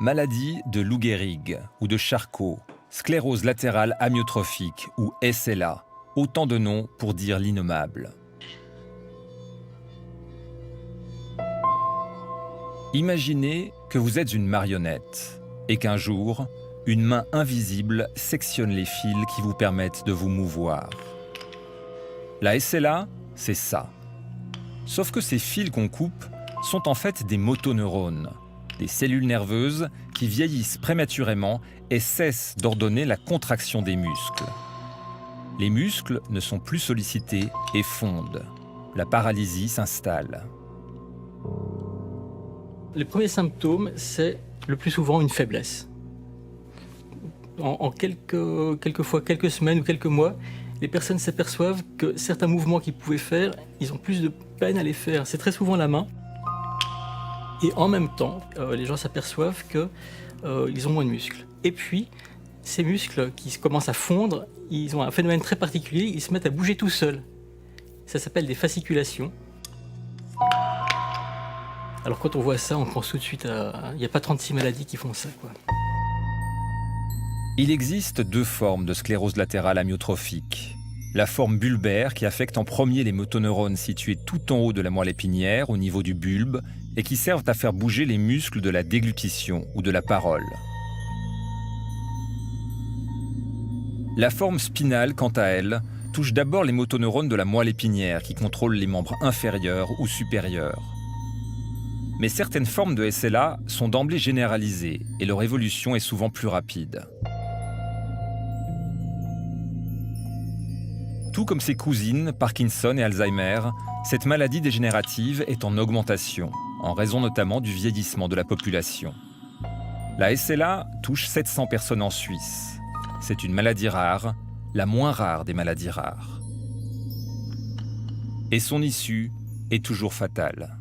Maladie de Lou Gehrig ou de Charcot, sclérose latérale amyotrophique ou SLA, autant de noms pour dire l'innommable. Imaginez que vous êtes une marionnette et qu'un jour, une main invisible sectionne les fils qui vous permettent de vous mouvoir. La SLA, c'est ça. Sauf que ces fils qu'on coupe sont en fait des motoneurones, des cellules nerveuses qui vieillissent prématurément et cessent d'ordonner la contraction des muscles. Les muscles ne sont plus sollicités et fondent. La paralysie s'installe. Les premiers symptômes, c'est le plus souvent une faiblesse. En quelques semaines ou quelques mois, les personnes s'aperçoivent que certains mouvements qu'ils pouvaient faire, ils ont plus de peine à les faire. C'est très souvent la main. Et en même temps, les gens s'aperçoivent qu'ils ont moins de muscles. Et puis, ces muscles qui commencent à fondre, ils ont un phénomène très particulier, ils se mettent à bouger tout seuls. Ça s'appelle des fasciculations. Alors quand on voit ça, on pense tout de suite à... Il n'y a pas 36 maladies qui font ça, quoi. Il existe deux formes de sclérose latérale amyotrophique. La forme bulbaire qui affecte en premier les motoneurones situés tout en haut de la moelle épinière, au niveau du bulbe, et qui servent à faire bouger les muscles de la déglutition ou de la parole. La forme spinale, quant à elle, touche d'abord les motoneurones de la moelle épinière qui contrôlent les membres inférieurs ou supérieurs. Mais certaines formes de SLA sont d'emblée généralisées et leur évolution est souvent plus rapide. Tout comme ses cousines, Parkinson et Alzheimer, cette maladie dégénérative est en augmentation, en raison notamment du vieillissement de la population. La SLA touche 700 personnes en Suisse. C'est une maladie rare, la moins rare des maladies rares. Et son issue est toujours fatale.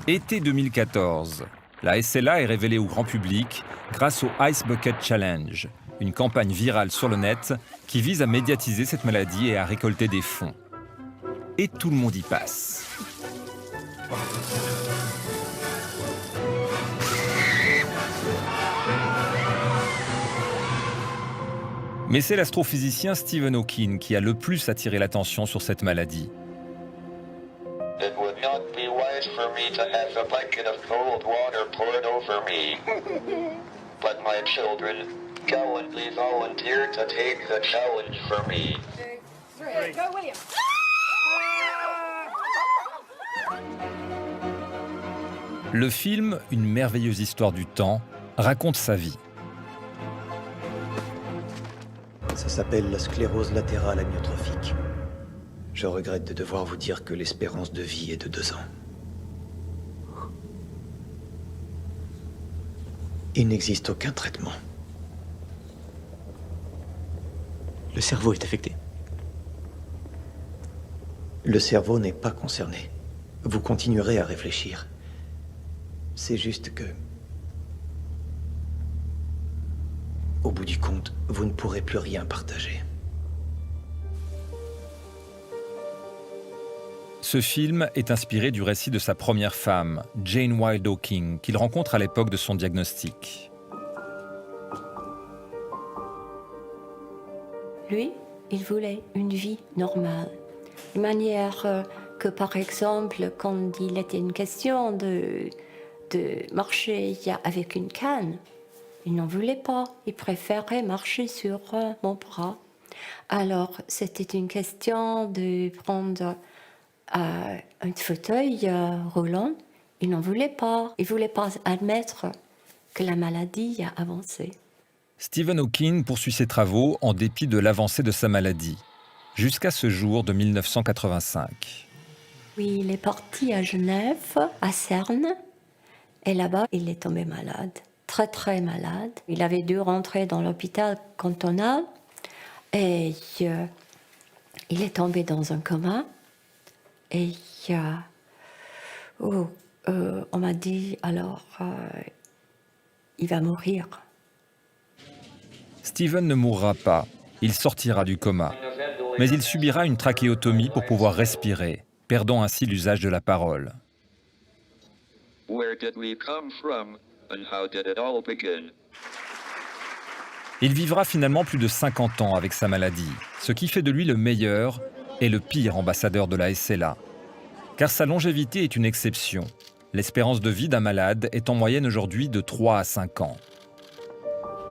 Été 2014, la SLA est révélée au grand public grâce au Ice Bucket Challenge, une campagne virale sur le net qui vise à médiatiser cette maladie et à récolter des fonds. Et tout le monde y passe. Mais c'est l'astrophysicien Stephen Hawking qui a le plus attiré l'attention sur cette maladie. It would not be wise for me to have a bucket of cold water poured over me. But my children, gallantly volunteered to take the challenge for me. 2, 3, go William! Le film, une merveilleuse histoire du temps, raconte sa vie. Ça s'appelle la sclérose latérale amyotrophique. Je regrette de devoir vous dire que l'espérance de vie est de 2 ans. Il n'existe aucun traitement. Le cerveau est affecté. Le cerveau n'est pas concerné. Vous continuerez à réfléchir. C'est juste que... Au bout du compte, vous ne pourrez plus rien partager. Ce film est inspiré du récit de sa première femme, Jane Wilde Hawking, qu'il rencontre à l'époque de son diagnostic. Lui, il voulait une vie normale. De manière que, par exemple, quand il était une question de marcher avec une canne, il n'en voulait pas. Il préférait marcher sur mon bras. Alors, c'était une question de prendre un fauteuil roulant. Il n'en voulait pas. Il ne voulait pas admettre que la maladie a avancé. Stephen Hawking poursuit ses travaux en dépit de l'avancée de sa maladie, jusqu'à ce jour de 1985. Oui, il est parti à Genève, à Cerne, et là-bas, il est tombé malade, très très malade. Il avait dû rentrer dans l'hôpital cantonal, et il est tombé dans un coma, et on m'a dit alors, il va mourir. Stephen ne mourra pas, il sortira du coma, mais il subira une trachéotomie pour pouvoir respirer, perdant ainsi l'usage de la parole. Where did we come from, and how did it all begin? Il vivra finalement plus de 50 ans avec sa maladie, ce qui fait de lui le meilleur et le pire ambassadeur de la SLA. Car sa longévité est une exception. L'espérance de vie d'un malade est en moyenne aujourd'hui de 3 à 5 ans.